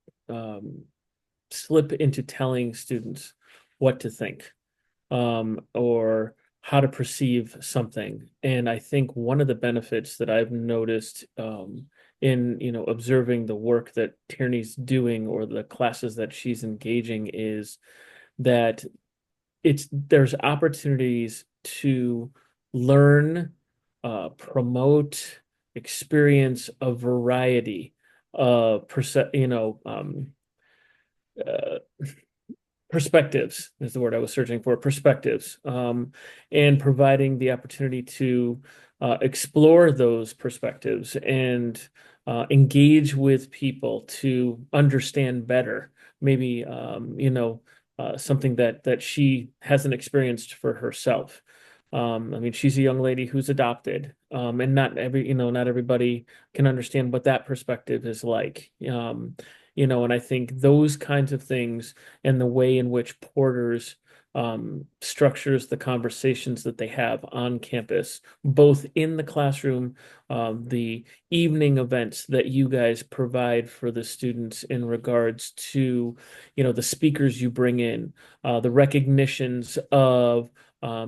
slip into telling students what to think or how to perceive something. And I think one of the benefits that I've noticed in observing the work that Tierney's doing or the classes that she's engaging is that there's opportunities to learn, promote, experience a variety of perspectives is the word I was searching for, perspectives, and providing the opportunity to explore those perspectives and engage with people to understand better, maybe, something that she hasn't experienced for herself. I mean, she's a young lady who's adopted, and not everybody can understand what that perspective is like. And I think those kinds of things and the way in which Porter's structures the conversations that they have on campus, both in the classroom, the evening events that you guys provide for the students in regards to, the speakers you bring in, the recognitions of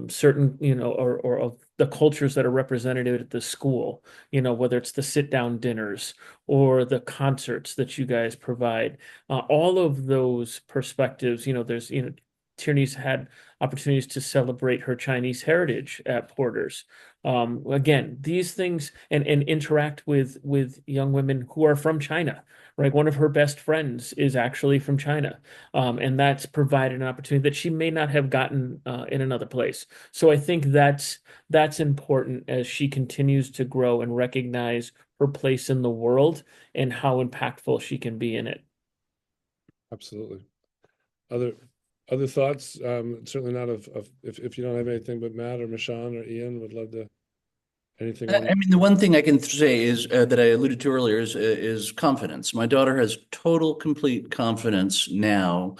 certain, or of the cultures that are represented at the school, whether it's the sit-down dinners or the concerts that you guys provide, all of those perspectives, there's, Tierney's had opportunities to celebrate her Chinese heritage at Porter's. Again, these things and interact with young women who are from China, right? One of her best friends is actually from China. And that's provided an opportunity that she may not have gotten in another place. So I think that's important as she continues to grow and recognize her place in the world and how impactful she can be in it. Absolutely. Other thoughts? Certainly not if you don't have anything, but Matt or Mishone or Ian would love to. Anything I on? I mean, the one thing I can say is that I alluded to earlier is confidence. My daughter has total, complete confidence now.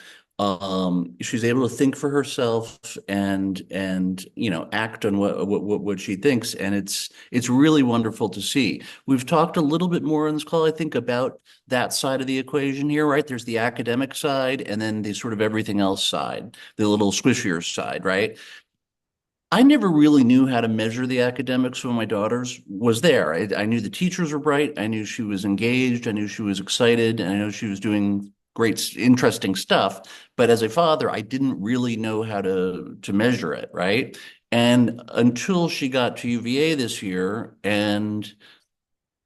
She's able to think for herself and act on what she thinks, and it's really wonderful to see. We've talked a little bit more on this call, I think, about that side of the equation here, right? There's the academic side, and then the sort of everything else side, the little squishier side, right? I never really knew how to measure the academics when my daughter's was there. I knew the teachers were bright. I knew she was engaged. I knew she was excited. And I know she was doing great, interesting stuff. But as a father, I didn't really know how to measure it, right? And until she got to UVA this year, and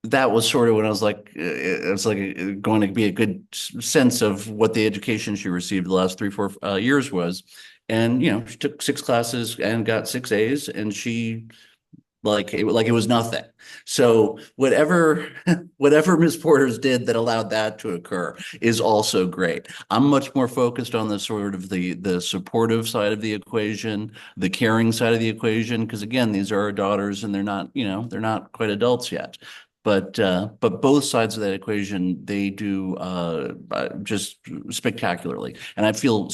that was sort of when I was like, it's like going to be a good sense of what the education she received the last 3, 4 years was. And, she took 6 classes and got 6 A's, and she like it was nothing. So whatever Miss Porter's did that allowed that to occur is also great. I'm much more focused on the sort of the supportive side of the equation, the caring side of the equation, because again, these are our daughters and they're not quite adults yet. But both sides of that equation, they do just spectacularly. And I feel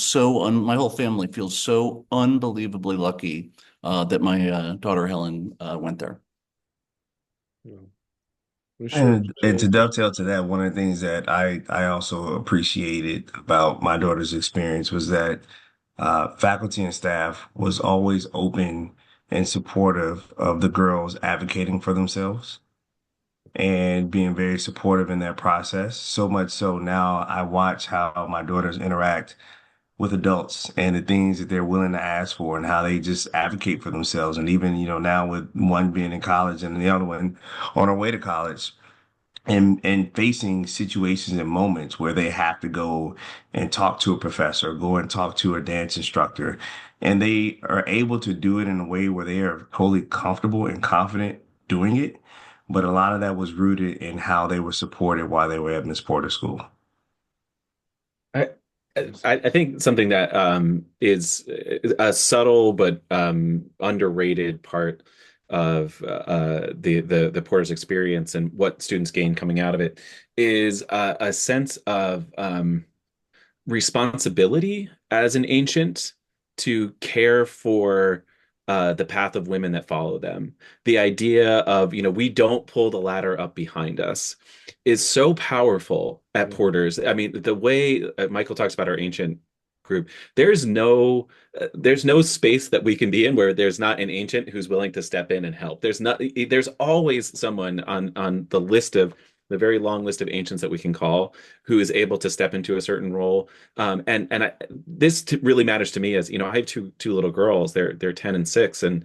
my whole family feels so unbelievably lucky that my daughter Helen went there. I'm sure. And to dovetail to that, one of the things that I also appreciated about my daughter's experience was that faculty and staff was always open and supportive of the girls advocating for themselves and being very supportive in that process. So much so now I watch how my daughters interact with adults and the things that they're willing to ask for and how they just advocate for themselves. And even, now with one being in college and the other one on her way to college and facing situations and moments where they have to go and talk to a professor, go and talk to a dance instructor, and they are able to do it in a way where they are totally comfortable and confident doing it. But a lot of that was rooted in how they were supported while they were at Miss Porter School. I I think something that is a subtle but underrated part of the Porter's experience and what students gain coming out of it is a sense of responsibility as an ancient to care for the path of women that follow them. The idea of, we don't pull the ladder up behind us is so powerful at Porter's. I mean, the way Michael talks about our ancient group, there's no space that we can be in where there's not an ancient who's willing to step in and help. There's always someone on the very long list of ancients that we can call who is able to step into a certain role. This really matters to me as I have two little girls. They're 10 and 6, and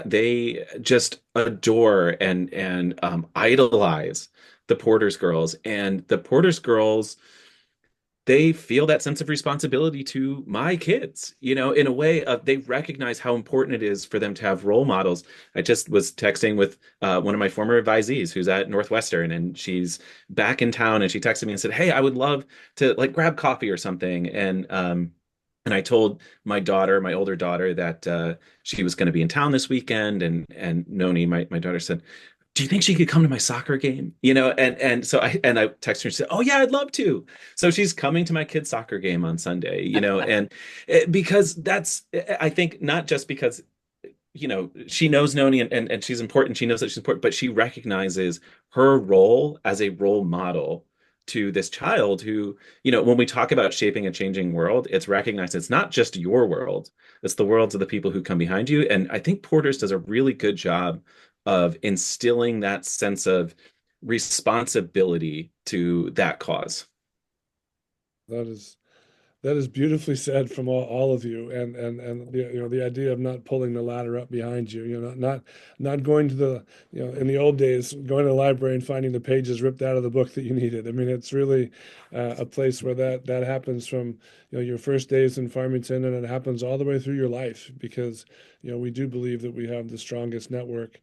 they just adore and idolize the Porter's girls. And the Porter's girls, they feel that sense of responsibility to my kids, in a way of they recognize how important it is for them to have role models. I just was texting with one of my former advisees who's at Northwestern, and she's back in town, and she texted me and said, "Hey, I would love to like grab coffee or something." And I told my daughter, my older daughter, that she was going to be in town this weekend, and Noni, my daughter, said, "Do you think she could come to my soccer game?" And so I texted her and said, "Oh yeah, I'd love to." So she's coming to my kid's soccer game on Sunday, and because I think not just because she knows Noni and she's important, she knows that she's important, but she recognizes her role as a role model to this child who, when we talk about shaping a changing world, it's recognized it's not just your world, it's the worlds of the people who come behind you. And I think Porter's does a really good job of instilling that sense of responsibility to that cause. That is beautifully said from all of you, and the idea of not pulling the ladder up behind you, not going to the in the old days going to the library and finding the pages ripped out of the book that you needed. I mean, it's really a place where that happens from your first days in Farmington, and it happens all the way through your life because we do believe that we have the strongest network,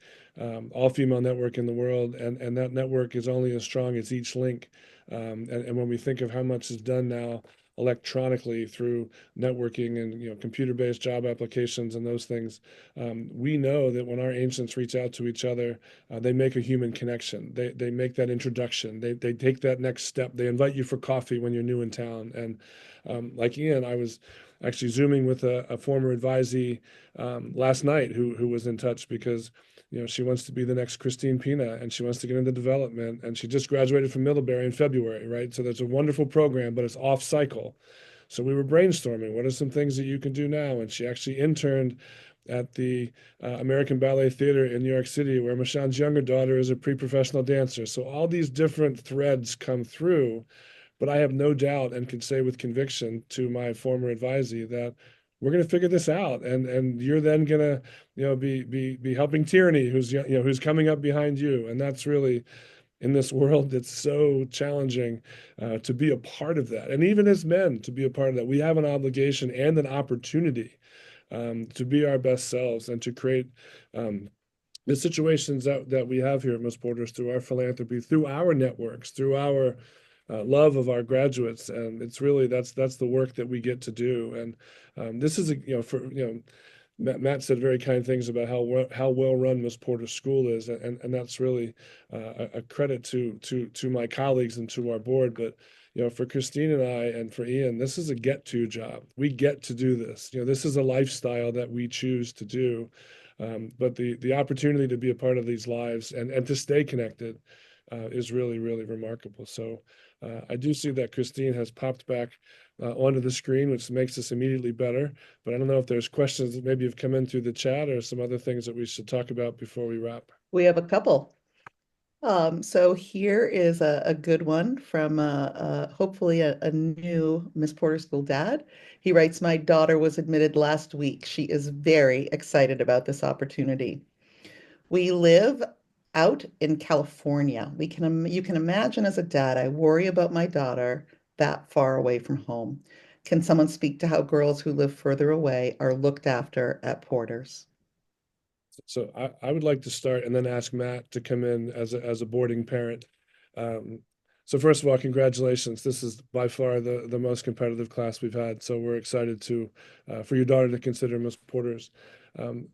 all female network in the world, and that network is only as strong as each link. And when we think of how much is done now electronically through networking and computer-based job applications and those things. We know that when our ancients reach out to each other, they make a human connection. They make that introduction. They take that next step. They invite you for coffee when you're new in town. And like Ian, I was actually Zooming with a former advisee last night who was in touch because she wants to be the next Christine Pina, and she wants to get into development, and she just graduated from Middlebury in February, right? So that's a wonderful program, but it's off cycle. So we were brainstorming, what are some things that you can do now? And she actually interned at the American Ballet Theater in New York City, where Mishone's younger daughter is a pre-professional dancer. So all these different threads come through, but I have no doubt and can say with conviction to my former advisee that we're going to figure this out, and you're then going to be helping Tierney, who's coming up behind you, and that's really in this world that's so challenging to be a part of that, and even as men to be a part of that. We have an obligation and an opportunity to be our best selves and to create the situations that we have here at Miss Porter's through our philanthropy, through our networks, through our love of our graduates. And it's really that's the work that we get to do. And this is Matt said very kind things about how well run Miss Porter's school is, and that's really a credit to my colleagues and to our board. But for Christine and I, and for Ian, this is a get-to job. We get to do this. This is a lifestyle that we choose to do. But the opportunity to be a part of these lives and to stay connected is really, really remarkable. So I do see that Christine has popped back onto the screen, which makes us immediately better. But I don't know if there's questions that maybe have come in through the chat or some other things that we should talk about before we wrap. We have a couple. So here is a good one from hopefully a new Miss Porter School dad. He writes, "My daughter was admitted last week. She is very excited about this opportunity. We live out in California. You can imagine as a dad, I worry about my daughter that far away from home. Can someone speak to how girls who live further away are looked after at Porter's?" So I would like to start and then ask Matt to come in as a boarding parent. So first of all, congratulations. This is by far the most competitive class we've had. So we're excited for your daughter to consider Miss Porter's.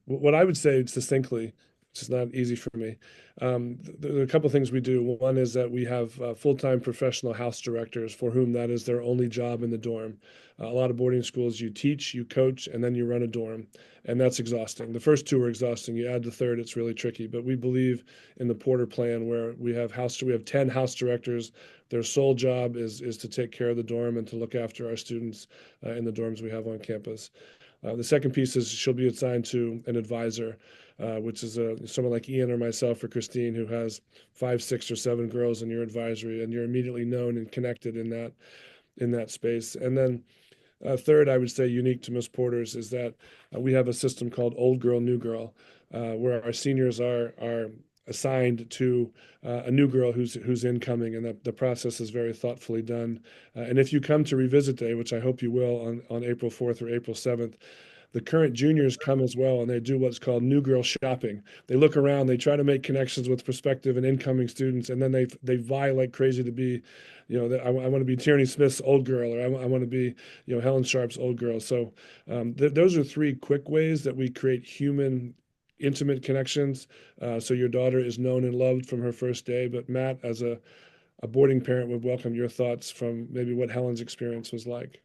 What I would say succinctly, which is not easy for me, there are a couple of things we do. One is that we have full-time professional house directors for whom that is their only job in the dorm. A lot of boarding schools, you teach, you coach, and then you run a dorm. And that's exhausting. The first two are exhausting. You add the third, it's really tricky. But we believe in the Porter plan, where we have 10 house directors. Their sole job is to take care of the dorm and to look after our students in the dorms we have on campus. The second piece is she'll be assigned to an advisor, which is someone like Ian or myself or Christine, who has 5, 6, or 7 girls in your advisory, and you're immediately known and connected in that space. And then third, I would say unique to Miss Porter's is that we have a system called Old Girl, New Girl, where our seniors are assigned to a new girl who's incoming, and the process is very thoughtfully done. And if you come to revisit day, which I hope you will on April 4th or April 7th, the current juniors come as well, and they do what's called new girl shopping. They look around, they try to make connections with prospective and incoming students, and then they vie like crazy to be, I want to be Tierney Smith's old girl, or I want to be, Helen Sharp's old girl. So those are 3 quick ways that we create human, intimate connections. So your daughter is known and loved from her first day. But Matt, as a boarding parent, would welcome your thoughts from maybe what Helen's experience was like.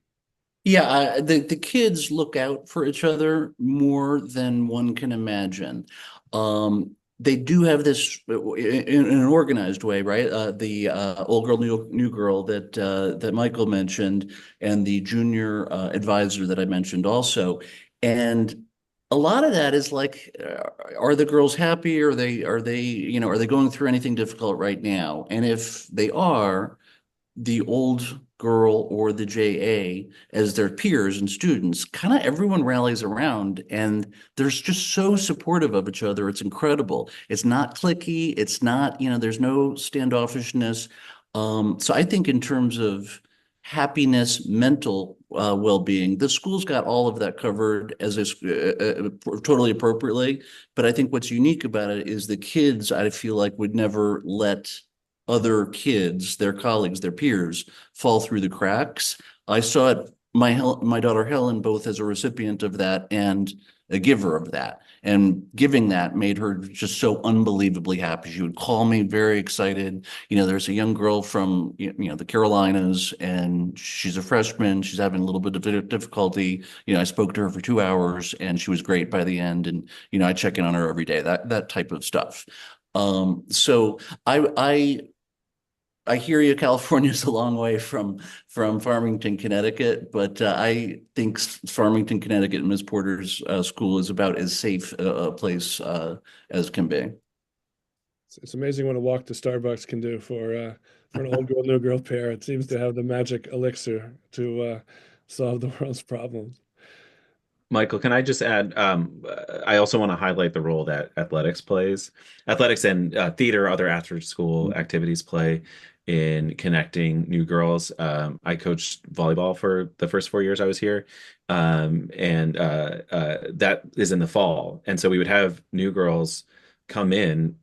Yeah, the kids look out for each other more than one can imagine. They do have this in an organized way, right? The old girl, new girl that Michael mentioned, and the junior advisor that I mentioned also. And a lot of that is like, are the girls happy? Are they going through anything difficult right now? And if they are, the old girl or the JA as their peers and students, kind of everyone rallies around, and they're just so supportive of each other. It's incredible. It's not cliquey. It's not, there's no standoffishness. So I think in terms of happiness, mental well-being, the school's got all of that covered as is totally appropriately. But I think what's unique about it is the kids, I feel like, would never let other kids, their colleagues, their peers, fall through the cracks. I saw it, my daughter Helen, both as a recipient of that and a giver of that. And giving that made her just so unbelievably happy. She would call me very excited. There's a young girl from, the Carolinas, and she's a freshman. She's having a little bit of difficulty. I spoke to her for 2 hours and she was great by the end. And, I check in on her every day, that type of stuff. So I hear you. California's a long way from Farmington, Connecticut, but I think Farmington, Connecticut, and Miss Porter's school is about as safe a place as can be. It's amazing what a walk to Starbucks can do for an old girl, new girl pair. It seems to have the magic elixir to solve the world's problems. Michael, can I just add? I also want to highlight the role that athletics plays. Athletics and theater, other after-school activities play in connecting new girls. I coached volleyball for the first 4 years I was here, and that is in the fall. And so we would have new girls come in,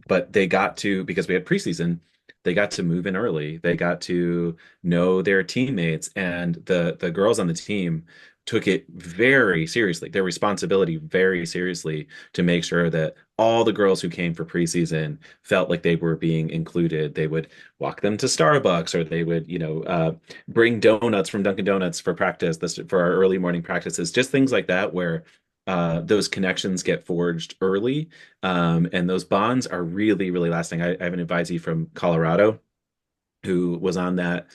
but they got to, because we had preseason, they got to move in early. They got to know their teammates, and the girls on the team took it very seriously, their responsibility very seriously, to make sure that all the girls who came for preseason felt like they were being included. They would walk them to Starbucks, or they would, bring donuts from Dunkin' Donuts for practice, for our early morning practices, just things like that, where those connections get forged early, and those bonds are really, really lasting. I have an advisee from Colorado who was on that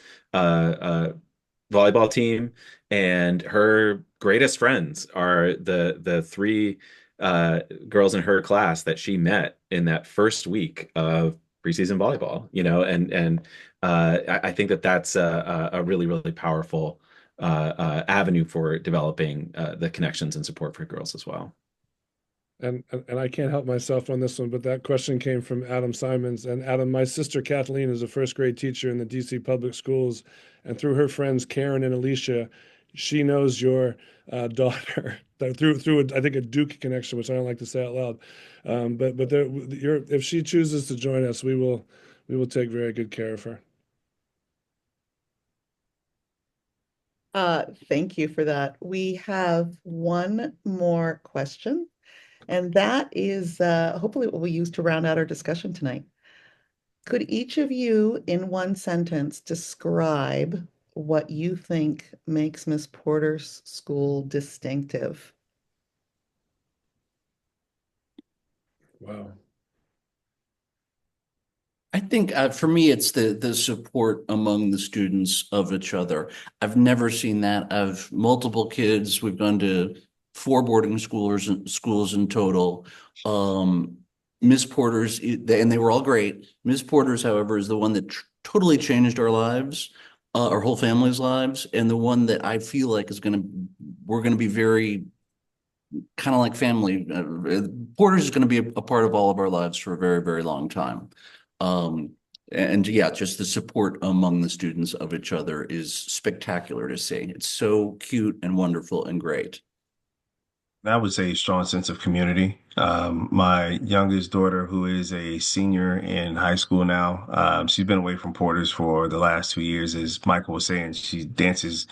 volleyball team, and her greatest friends are the three girls in her class that she met in that first week of preseason volleyball. And I think that that's a really, really powerful avenue for developing the connections and support for girls as well. And I can't help myself on this one, but that question came from Adam Simons. And Adam, my sister Kathleen is a first grade teacher in the DC public schools, and through her friends Karen and Alicia, she knows your daughter through I think a Duke connection, which I don't like to say out loud. But if she chooses to join us, we will take very good care of her. Thank you for that. We have one more question, and that is hopefully what we use to round out our discussion tonight. Could each of you, in one sentence, describe what you think makes Miss Porter's school distinctive? Wow. I think for me, it's the support among the students of each other. I've never seen that. I've multiple kids. We've gone to 4 boarding schools in total. Miss Porter's, and they were all great. Miss Porter's, however, is the one that totally changed our lives, our whole family's lives, and the one that I feel like we're gonna be very kind of like family. Porter's is going to be a part of all of our lives for a very, very long time. And yeah, just the support among the students of each other is spectacular to see. It's so cute and wonderful and great. I would say a strong sense of community. My youngest daughter, who is a senior in high school now, she's been away from Porter's for the last 2 years. As Michael was saying, she dances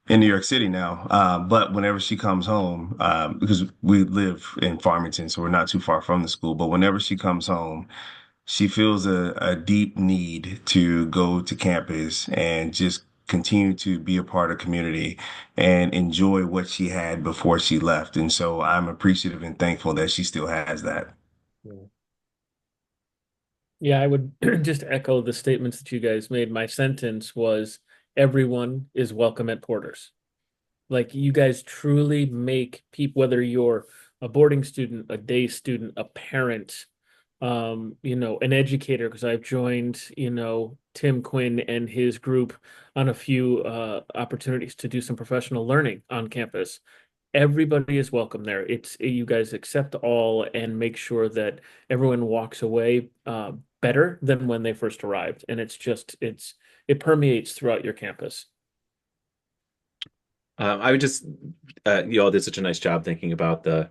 in New York City now. But whenever she comes home, because we live in Farmington, so we're not too far from the school, but whenever she comes home, she feels a deep need to go to campus and just continue to be a part of community and enjoy what she had before she left. And so I'm appreciative and thankful that she still has that. Yeah, I would just echo the statements that you guys made. My sentence was, everyone is welcome at Porter's. Like, you guys truly make people, whether you're a boarding student, a day student, a parent, an educator, because I've joined, Tim Quinn and his group on a few opportunities to do some professional learning on campus. Everybody is welcome there. You guys accept all and make sure that everyone walks away better than when they first arrived. And it permeates throughout your campus. I would just, you all did such a nice job thinking about the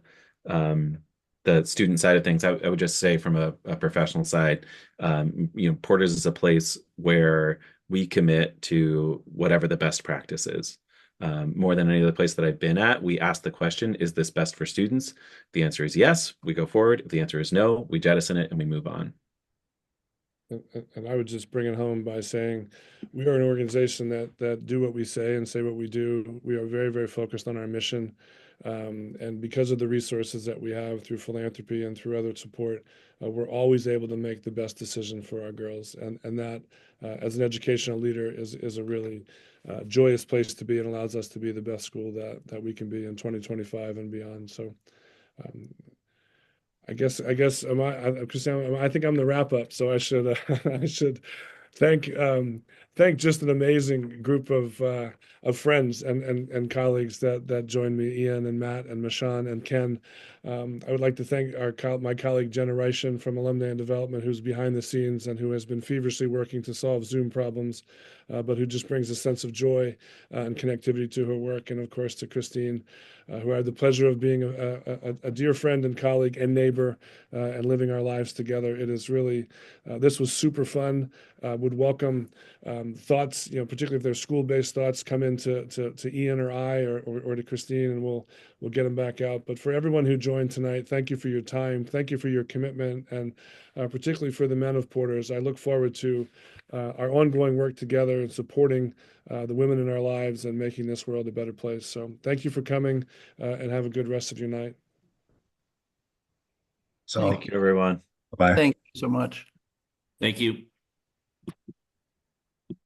student side of things. I would just say from a professional side, Porter's is a place where we commit to whatever the best practice is. More than any other place that I've been at, we ask the question, is this best for students? The answer is yes, we go forward. If the answer is no, we jettison it and we move on. And I would just bring it home by saying we are an organization that do what we say and say what we do. We are very, very focused on our mission. And because of the resources that we have through philanthropy and through other support, we're always able to make the best decision for our girls. And that, as an educational leader, is a really joyous place to be and allows us to be the best school that we can be in 2025 and beyond. So I guess Christian, I think I'm the wrap up, so I should I should thank just an amazing group of friends and colleagues that joined me, Ian and Matt and Mishone and Ken. I would like to thank my colleague Generation from Alumni and Development, who's behind the scenes and who has been feverishly working to solve Zoom problems, but who just brings a sense of joy and connectivity to her work, and of course to Christine, who I had the pleasure of being a dear friend and colleague and neighbor, and living our lives together. It is really, this was super fun. Would welcome thoughts, particularly if there's school-based thoughts, come in to Ian or I or to Christine, and we'll get them back out. But for everyone who joined tonight, thank you for your time. Thank you for your commitment, and particularly for the men of Porters. I look forward to our ongoing work together and supporting the women in our lives and making this world a better place. So thank you for coming, and have a good rest of your night. So, Thank you, everyone. bye. Thank you so much. Thank you.